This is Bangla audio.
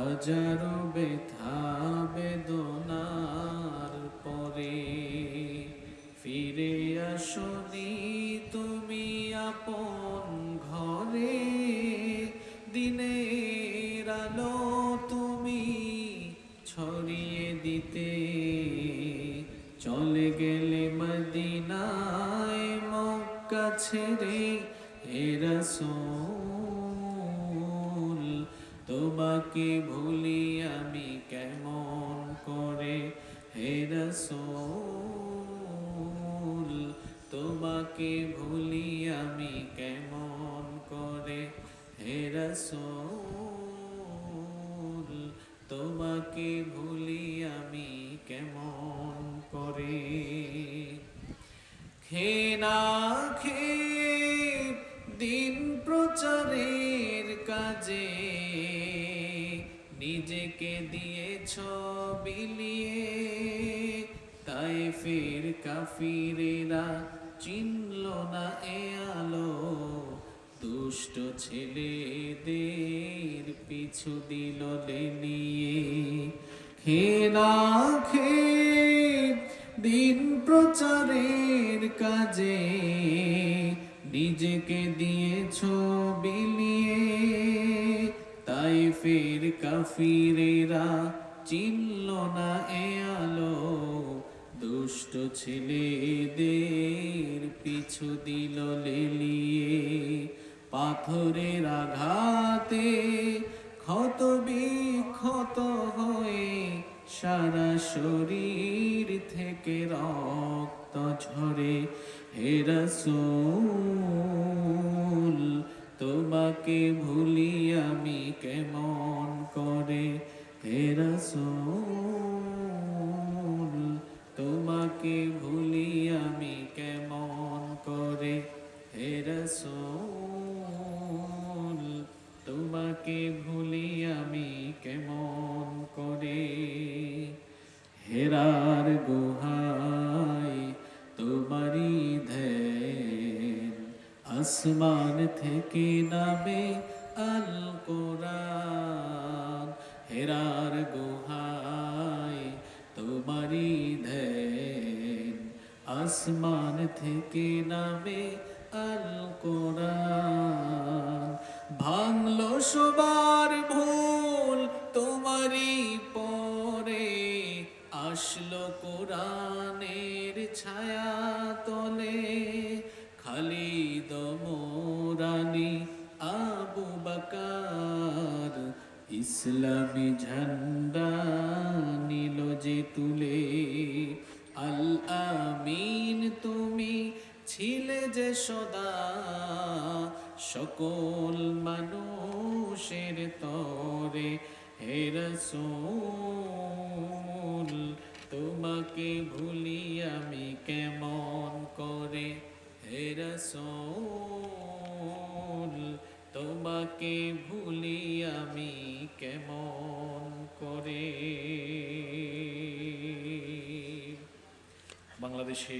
হাজারো ব্যথা বেদনার পরে ফিরে আসনি তুমি আপন ঘরে। দিনের আলো তুমি ছড়িয়ে দিতে চলে গেলে মদিনায় মক্কা ছেড়ে। হে রাসূল তোমাকে ভুলি আমি কেমন করে। হে রাসূল তোমাকে ভুলি আমি কেমন করে। হে রাসূল তোমাকে ভুলি আমি কেমন করে। খেয়ে না খেয়ে দিন প্রচারের কাজে নিজেকে দিয়েছ বিলিয়ে। তায়েফের কাফিরেরা চিনল না এ আলো, দুষ্ট ছেলেদের পিছু দিল লেলিয়ে। খেয়ে না খেয়ে দিন প্রচারের কাজে নিজেকে দিয়েছ বিলিয়ে। তায়েফের কাফিরেরা চিনল না এ আলো, দুষ্ট ছেলেদের পিছু দিল লেলিয়ে। পাথরের আঘাতে ক্ষত বিক্ষত হয়ে সারা শরীর থেকে রক্ত ঝরে। হে রাসূল তোমাকে ভুলি আমি কেমন করে। হে রাসূল তোমাকে ভুলি আমি কেমন করে। হে রাসূল তোমাকে ভুলি আমি কেমন করে। হেরার গুহায় তোমারি ধ্যান, আসমান থেকে নামে আল কোরআন। হেরার গুহায় তোমারি ধ্যান, আসমান থেকে নামে আল কোরআন। ভাঙলো সবার ভুল তোমারি পরে, আসলো কোরআনের ছায়া তলে। খালিদ মোরানি আবু বকর ইসলামী ঝান্ডা নিল যে তুলে। আল আমিন তুমি ছিলে যে সদা সকল মানুষের তরে। হে রাসূল তোমাকে ভুলি আমি কেমন করে। হে রাসূল তোমাকে ভুলি আমি কেমন করে। বাংলাদেশে